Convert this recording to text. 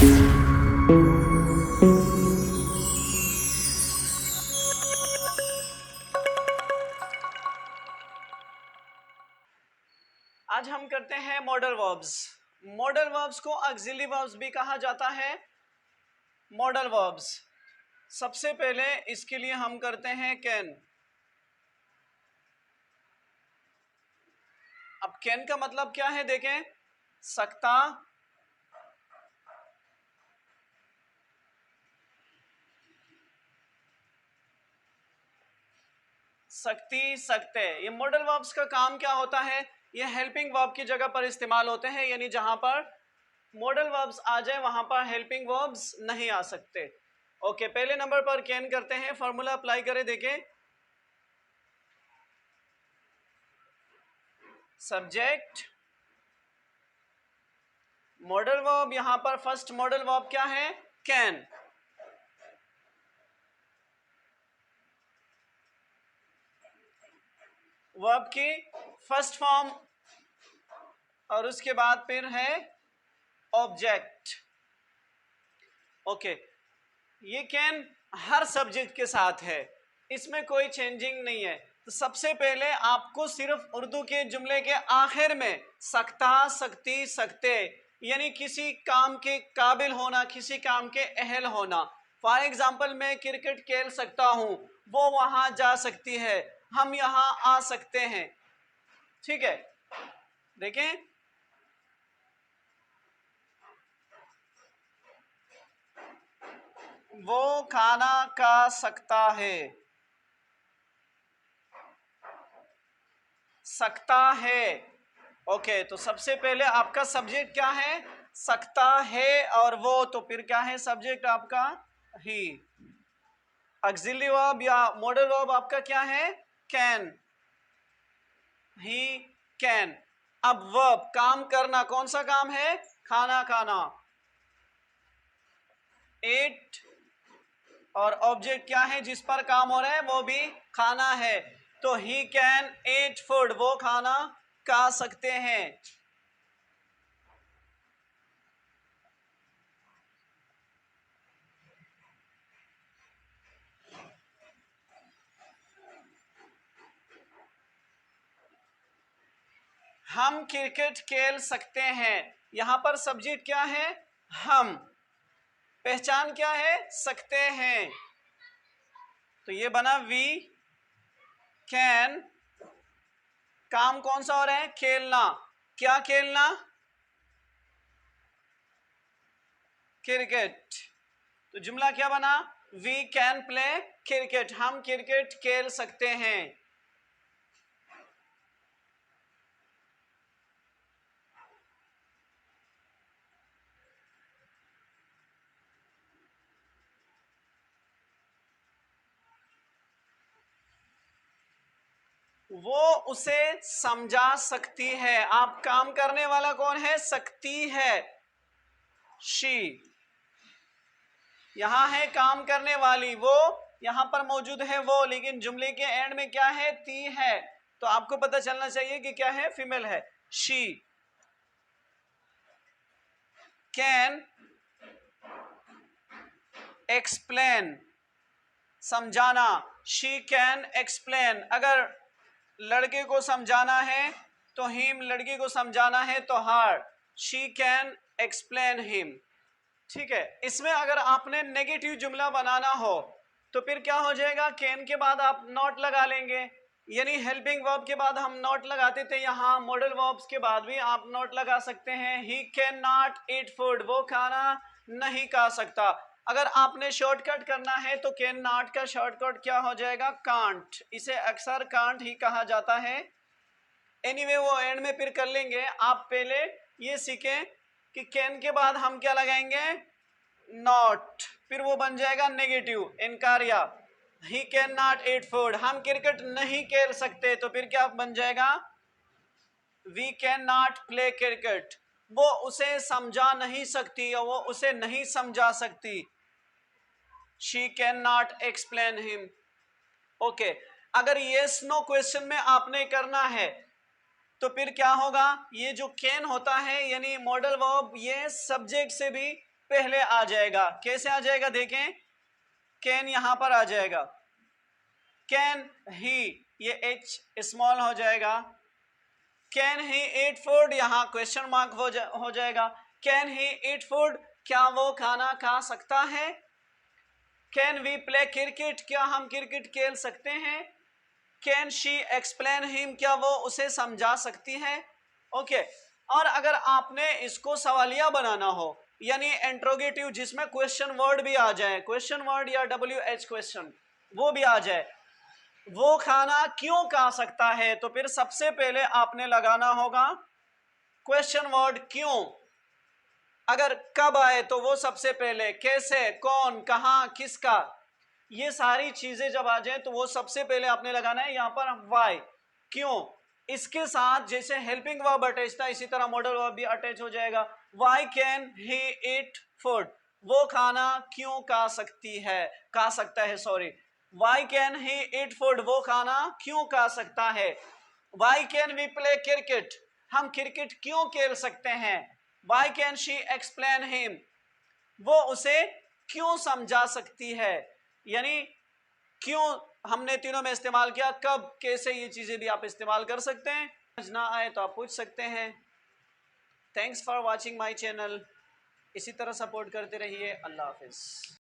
आज हम करते हैं मॉडल वर्ब्स। मॉडल वर्ब्स को ऑक्सिलरी वर्ब्स भी कहा जाता है। मॉडल वर्ब्स सबसे पहले इसके लिए हम करते हैं कैन। अब कैन का मतलब क्या है देखें, सकता, सकती, सकते। ये मॉडल वर्ब्स का काम क्या होता है, ये हेल्पिंग वर्ब की जगह पर इस्तेमाल होते हैं, यानी जहां पर मॉडल वर्ब्स आ जाए वहां पर हेल्पिंग वर्ब्स नहीं आ सकते। ओके, पहले नंबर पर कैन करते हैं, फॉर्मूला अप्लाई करें, देखें। सब्जेक्ट, मॉडल वर्ब, यहां पर फर्स्ट मॉडल वर्ब क्या है, कैन। वर्ब की फर्स्ट फॉर्म और उसके बाद फिर है ऑब्जेक्ट। ओके, ये कैन हर सब्जेक्ट के साथ है, इसमें कोई चेंजिंग नहीं है। तो सबसे पहले आपको सिर्फ उर्दू के जुमले के आखिर में सकता, सकती, सकते, यानी किसी काम के काबिल होना, किसी काम के अहल होना। फॉर एग्जाम्पल, मैं क्रिकेट खेल सकता हूं, वो वहां जा सकती है, हम यहां आ सकते हैं। ठीक है, देखें, वो खाना खा सकता है, सकता है। ओके, तो सबसे पहले आपका सब्जेक्ट क्या है, सकता है, और वो, तो फिर क्या है सब्जेक्ट आपका, ही। ऑक्सिलरी वर्ब या मॉडल वर्ब आपका क्या है, कैन, ही कैन। अब वर्ब काम करना, कौन सा काम है, खाना खाना, एट, और ऑब्जेक्ट क्या है जिस पर काम हो रहा है, वो भी खाना है। तो ही कैन एट फूड, वो खाना खा सकते हैं। हम क्रिकेट खेल सकते हैं, यहां पर सब्जेक्ट क्या है, हम, पहचान क्या है, सकते हैं, तो ये बना वी कैन। काम कौन सा हो रहा है, खेलना, क्या खेलना, क्रिकेट। तो जुमला क्या बना, वी कैन प्ले क्रिकेट, हम क्रिकेट खेल सकते हैं। वो उसे समझा सकती है। आप काम करने वाला कौन है, सकती है, शी। यहां है काम करने वाली, वो यहां पर मौजूद है वो, लेकिन जुमले के एंड में क्या है, ती है, तो आपको पता चलना चाहिए कि क्या है, फीमेल है। शी कैन एक्सप्लेन, समझाना, शी कैन एक्सप्लेन। अगर लड़के को समझाना है तो हिम, लड़की को समझाना है तो हर, शी कैन एक्सप्लेन हिम। ठीक है, इसमें अगर आपने नेगेटिव जुमला बनाना हो तो फिर क्या हो जाएगा, कैन के बाद आप नॉट लगा लेंगे, यानी हेल्पिंग वर्ब के बाद हम नॉट लगाते थे, यहाँ मॉडल वर्ब्स के बाद भी आप नॉट लगा सकते हैं। ही कैन नॉट ईट फूड, वो खाना नहीं खा सकता। अगर आपने शॉर्टकट करना है तो कैन नॉट का शॉर्टकट क्या हो जाएगा, कांट। इसे अक्सर कांट ही कहा जाता है। एनीवे वो एंड में फिर कर लेंगे। आप पहले ये सीखें कि कैन के बाद हम क्या लगाएंगे, नॉट, फिर वो बन जाएगा नेगेटिव, इनकारिया। He can not eat food, हम क्रिकेट नहीं खेल सकते, तो फिर क्या बन जाएगा, we can not play cricket, वो उसे समझा नहीं सकती या वो उसे नहीं समझा सकती, she can not explain him. Okay, अगर यस नो क्वेश्चन में आपने करना है तो फिर क्या होगा, ये जो कैन होता है यानी मॉडल वर्ब, ये सब्जेक्ट से भी पहले आ जाएगा। कैसे आ जाएगा देखें, कैन यहां पर आ जाएगा, कैन ही, ये एच स्मॉल हो जाएगा, कैन ही ईट फूड, यहां क्वेश्चन मार्क हो जाएगा, कैन ही ईट फूड, क्या वो खाना खा सकता है। कैन वी प्ले क्रिकेट, क्या हम क्रिकेट खेल सकते हैं। कैन शी एक्सप्लेन हिम, क्या वो उसे समझा सकती है। ओके और अगर आपने इसको सवालिया बनाना हो यानी इंट्रोगेटिव जिसमें क्वेश्चन वर्ड भी आ जाए, क्वेश्चन वर्ड या WH क्वेश्चन वो भी आ जाए, वो खाना क्यों खा सकता है, तो फिर सबसे पहले आपने लगाना होगा क्वेश्चन वर्ड क्यों। अगर कब आए तो वो सबसे पहले, कैसे, कौन, कहां, किसका, ये सारी चीजें जब आ जाए तो वो सबसे पहले आपने लगाना है यहां पर वाई, क्यों। इसके साथ जैसे हेल्पिंग वर्ब अटैच था इसी तरह मॉडल वर्ब भी अटैच हो जाएगा। Why can he eat food, वो खाना क्यों खा सकती है, खा सकता है sorry. Why can he eat food, वो खाना क्यों खा सकता है। Why can we play cricket, हम क्रिकेट क्यों खेल सकते हैं। Why can she explain him, वो उसे क्यों समझा सकती है। यानी क्यों हमने तीनों में इस्तेमाल किया, कब, कैसे, ये चीजें भी आप इस्तेमाल कर सकते हैं। समझ ना आए तो आप पूछ सकते हैं। Thanks for watching my channel, इसी तरह सपोर्ट करते रहिए। अल्लाह हाफिज।